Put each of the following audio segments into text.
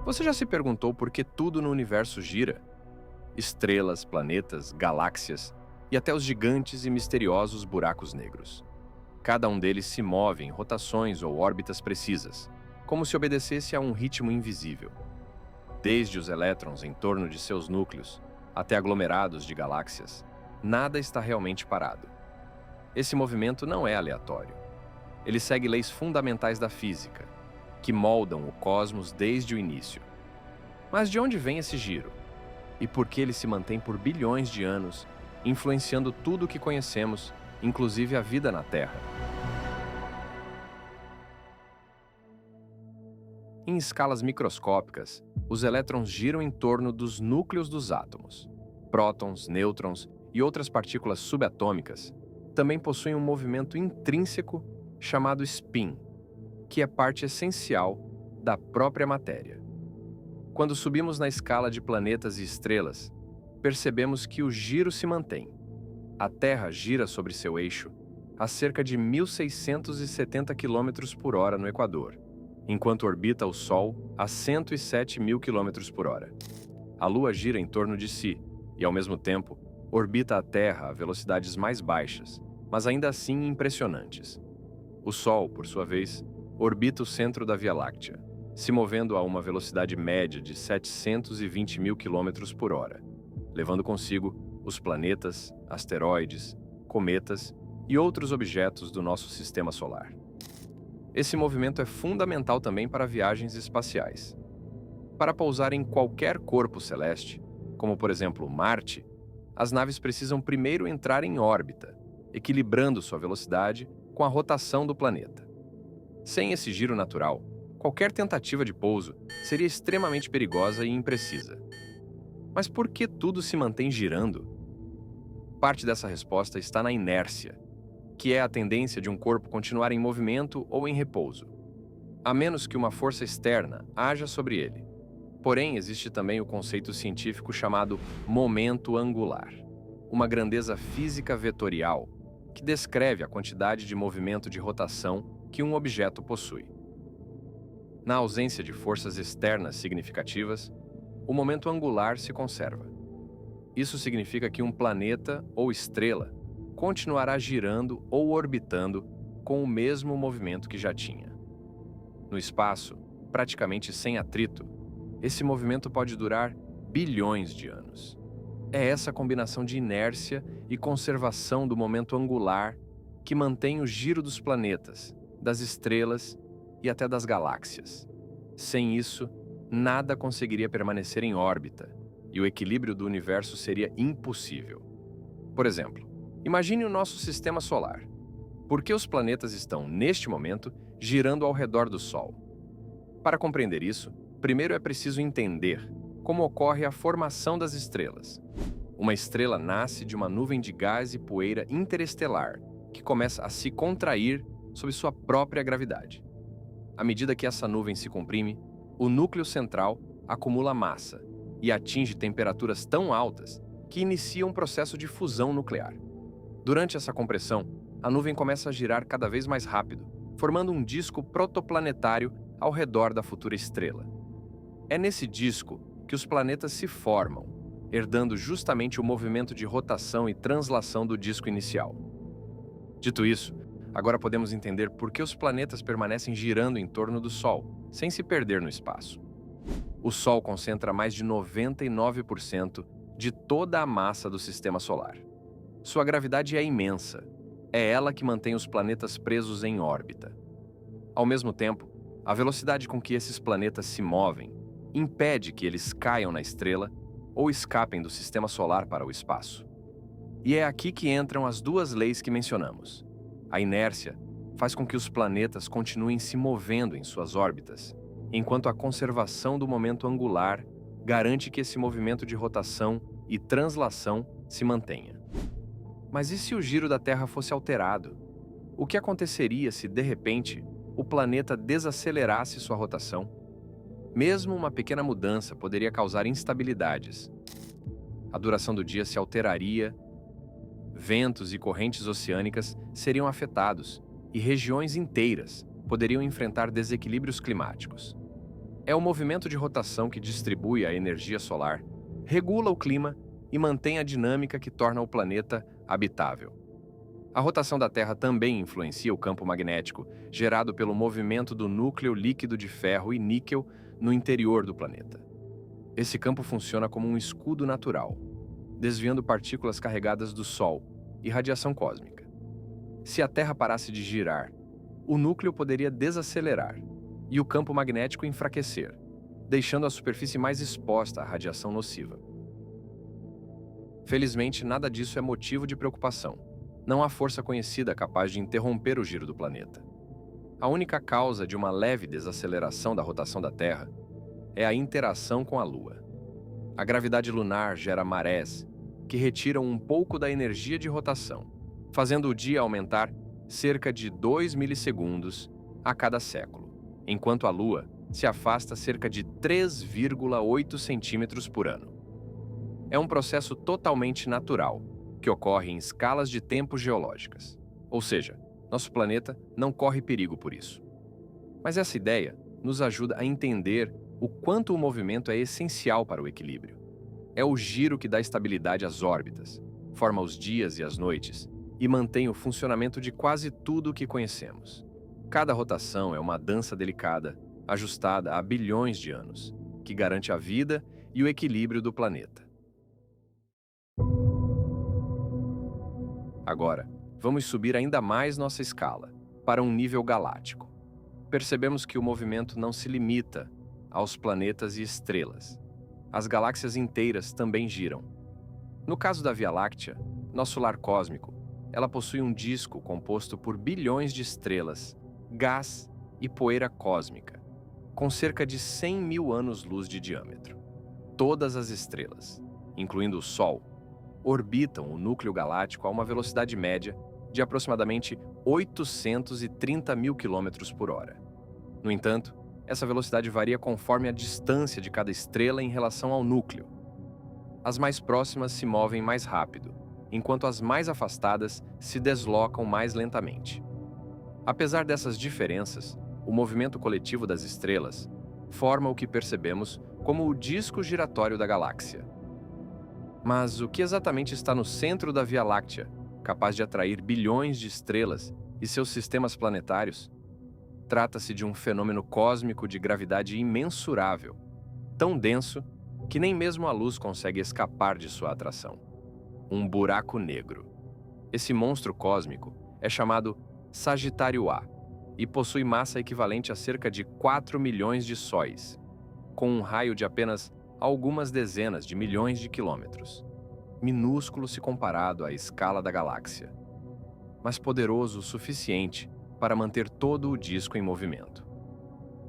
Você já se perguntou por que tudo no universo gira? Estrelas, planetas, galáxias e até os gigantes e misteriosos buracos negros. Cada um deles se move em rotações ou órbitas precisas, como se obedecesse a um ritmo invisível. Desde os elétrons em torno de seus núcleos até aglomerados de galáxias, nada está realmente parado. Esse movimento não é aleatório. Ele segue leis fundamentais da física, que moldam o cosmos desde o início. Mas de onde vem esse giro? E por que ele se mantém por bilhões de anos, influenciando tudo o que conhecemos, inclusive a vida na Terra? Em escalas microscópicas, os elétrons giram em torno dos núcleos dos átomos. Prótons, nêutrons e outras partículas subatômicas também possuem um movimento intrínseco chamado spin, que é parte essencial da própria matéria. Quando subimos na escala de planetas e estrelas, percebemos que o giro se mantém. A Terra gira sobre seu eixo a cerca de 1.670 km por hora no Equador, enquanto orbita o Sol a 107 mil km por hora. A Lua gira em torno de si e, ao mesmo tempo, orbita a Terra a velocidades mais baixas, mas ainda assim impressionantes. O Sol, por sua vez, orbita o centro da Via Láctea, se movendo a uma velocidade média de 720 mil km por hora, levando consigo os planetas, asteroides, cometas e outros objetos do nosso sistema solar. Esse movimento é fundamental também para viagens espaciais. Para pousar em qualquer corpo celeste, como por exemplo Marte, as naves precisam primeiro entrar em órbita, equilibrando sua velocidade com a rotação do planeta. Sem esse giro natural, qualquer tentativa de pouso seria extremamente perigosa e imprecisa. Mas por que tudo se mantém girando? Parte dessa resposta está na inércia, que é a tendência de um corpo continuar em movimento ou em repouso, a menos que uma força externa haja sobre ele. Porém, existe também o conceito científico chamado momento angular, uma grandeza física vetorial que descreve a quantidade de movimento de rotação que um objeto possui. Na ausência de forças externas significativas, o momento angular se conserva. Isso significa que um planeta ou estrela continuará girando ou orbitando com o mesmo movimento que já tinha. No espaço, praticamente sem atrito, esse movimento pode durar bilhões de anos. É essa combinação de inércia e conservação do momento angular que mantém o giro dos planetas, das estrelas e até das galáxias. Sem isso, nada conseguiria permanecer em órbita e o equilíbrio do universo seria impossível. Por exemplo, imagine o nosso sistema solar. Por que os planetas estão, neste momento, girando ao redor do Sol? Para compreender isso, primeiro é preciso entender como ocorre a formação das estrelas. Uma estrela nasce de uma nuvem de gás e poeira interestelar que começa a se contrair sob sua própria gravidade. À medida que essa nuvem se comprime, o núcleo central acumula massa e atinge temperaturas tão altas que inicia um processo de fusão nuclear. Durante essa compressão, a nuvem começa a girar cada vez mais rápido, formando um disco protoplanetário ao redor da futura estrela. É nesse disco que os planetas se formam, herdando justamente o movimento de rotação e translação do disco inicial. Dito isso, agora podemos entender por que os planetas permanecem girando em torno do Sol, sem se perder no espaço. O Sol concentra mais de 99% de toda a massa do Sistema Solar. Sua gravidade é imensa. É ela que mantém os planetas presos em órbita. Ao mesmo tempo, a velocidade com que esses planetas se movem impede que eles caiam na estrela ou escapem do Sistema Solar para o espaço. E é aqui que entram as duas leis que mencionamos. A inércia faz com que os planetas continuem se movendo em suas órbitas, enquanto a conservação do momento angular garante que esse movimento de rotação e translação se mantenha. Mas e se o giro da Terra fosse alterado? O que aconteceria se, de repente, o planeta desacelerasse sua rotação? Mesmo uma pequena mudança poderia causar instabilidades. A duração do dia se alteraria, ventos e correntes oceânicas seriam afetados e regiões inteiras poderiam enfrentar desequilíbrios climáticos. É o movimento de rotação que distribui a energia solar, regula o clima e mantém a dinâmica que torna o planeta habitável. A rotação da Terra também influencia o campo magnético, gerado pelo movimento do núcleo líquido de ferro e níquel no interior do planeta. Esse campo funciona como um escudo natural, desviando partículas carregadas do Sol e radiação cósmica. Se a Terra parasse de girar, o núcleo poderia desacelerar e o campo magnético enfraquecer, deixando a superfície mais exposta à radiação nociva. Felizmente, nada disso é motivo de preocupação. Não há força conhecida capaz de interromper o giro do planeta. A única causa de uma leve desaceleração da rotação da Terra é a interação com a Lua. A gravidade lunar gera marés que retiram um pouco da energia de rotação, fazendo o dia aumentar cerca de 2 milissegundos a cada século, enquanto a Lua se afasta cerca de 3,8 centímetros por ano. É um processo totalmente natural, que ocorre em escalas de tempo geológicas. Ou seja, nosso planeta não corre perigo por isso. Mas essa ideia nos ajuda a entender o quanto o movimento é essencial para o equilíbrio. É o giro que dá estabilidade às órbitas, forma os dias e as noites e mantém o funcionamento de quase tudo o que conhecemos. Cada rotação é uma dança delicada, ajustada há bilhões de anos, que garante a vida e o equilíbrio do planeta. Agora, vamos subir ainda mais nossa escala, para um nível galáctico. Percebemos que o movimento não se limita aos planetas e estrelas. As galáxias inteiras também giram. No caso da Via Láctea, nosso lar cósmico, ela possui um disco composto por bilhões de estrelas, gás e poeira cósmica, com cerca de 100 mil anos-luz de diâmetro. Todas as estrelas, incluindo o Sol, orbitam o núcleo galáctico a uma velocidade média de aproximadamente 830 mil quilômetros por hora. No entanto, essa velocidade varia conforme a distância de cada estrela em relação ao núcleo. As mais próximas se movem mais rápido, enquanto as mais afastadas se deslocam mais lentamente. Apesar dessas diferenças, o movimento coletivo das estrelas forma o que percebemos como o disco giratório da galáxia. Mas o que exatamente está no centro da Via Láctea, capaz de atrair bilhões de estrelas e seus sistemas planetários? Trata-se de um fenômeno cósmico de gravidade imensurável, tão denso que nem mesmo a luz consegue escapar de sua atração. Um buraco negro. Esse monstro cósmico é chamado Sagitário A e possui massa equivalente a cerca de 4 milhões de sóis, com um raio de apenas algumas dezenas de milhões de quilômetros. Minúsculo se comparado à escala da galáxia, mas poderoso o suficiente para manter todo o disco em movimento.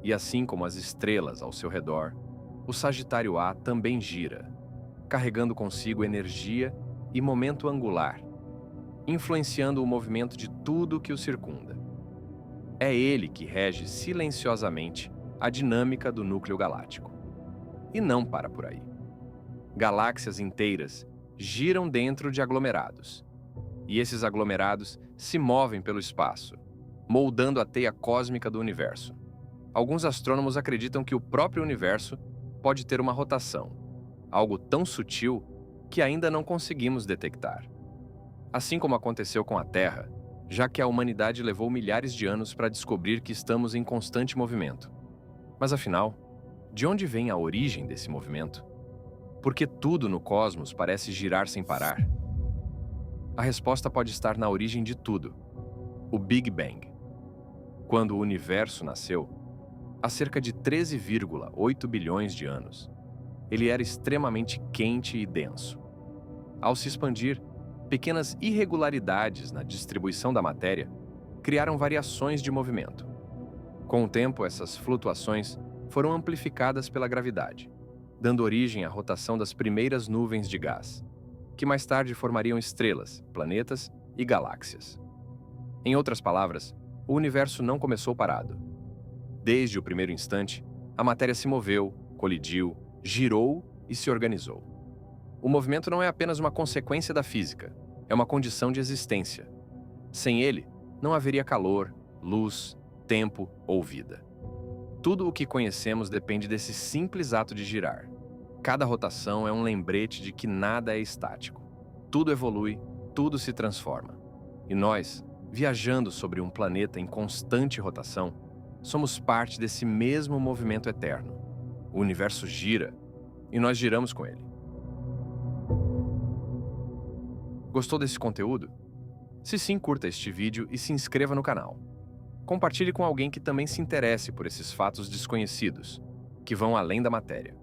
E assim como as estrelas ao seu redor, o Sagitário A também gira, carregando consigo energia e momento angular, influenciando o movimento de tudo que o circunda. É ele que rege silenciosamente a dinâmica do núcleo galáctico. E não para por aí. Galáxias inteiras giram dentro de aglomerados, e esses aglomerados se movem pelo espaço, moldando a teia cósmica do universo. Alguns astrônomos acreditam que o próprio universo pode ter uma rotação, algo tão sutil que ainda não conseguimos detectar. Assim como aconteceu com a Terra, já que a humanidade levou milhares de anos para descobrir que estamos em constante movimento. Mas afinal, de onde vem a origem desse movimento? Por que tudo no cosmos parece girar sem parar? A resposta pode estar na origem de tudo: o Big Bang. Quando o universo nasceu, há cerca de 13,8 bilhões de anos, ele era extremamente quente e denso. Ao se expandir, pequenas irregularidades na distribuição da matéria criaram variações de movimento. Com o tempo, essas flutuações foram amplificadas pela gravidade, dando origem à rotação das primeiras nuvens de gás, que mais tarde formariam estrelas, planetas e galáxias. Em outras palavras, o universo não começou parado. Desde o primeiro instante, a matéria se moveu, colidiu, girou e se organizou. O movimento não é apenas uma consequência da física, é uma condição de existência. Sem ele, não haveria calor, luz, tempo ou vida. Tudo o que conhecemos depende desse simples ato de girar. Cada rotação é um lembrete de que nada é estático. Tudo evolui, tudo se transforma. E nós, viajando sobre um planeta em constante rotação, somos parte desse mesmo movimento eterno. O universo gira e nós giramos com ele. Gostou desse conteúdo? Se sim, curta este vídeo e se inscreva no canal. Compartilhe com alguém que também se interesse por esses fatos desconhecidos, que vão além da matéria.